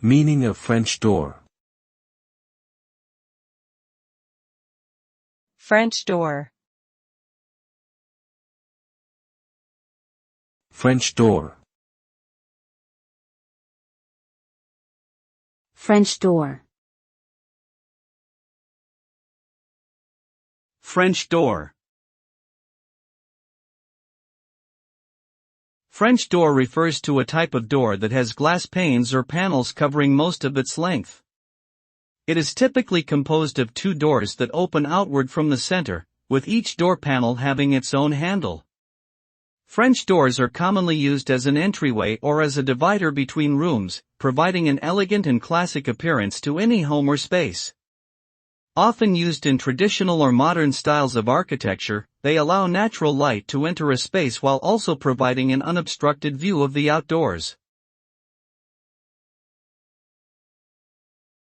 Meaning of French door. French door. French door. French door. French door. French door refers to a type of door that has glass panes or panels covering most of its length. It is typically composed of two doors that open outward from the center, with each door panel having its own handle. French doors are commonly used as an entryway or as a divider between rooms, providing an elegant and classic appearance to any home or space. Often used in traditional or modern styles of architecture, they allow natural light to enter a space while also providing an unobstructed view of the outdoors.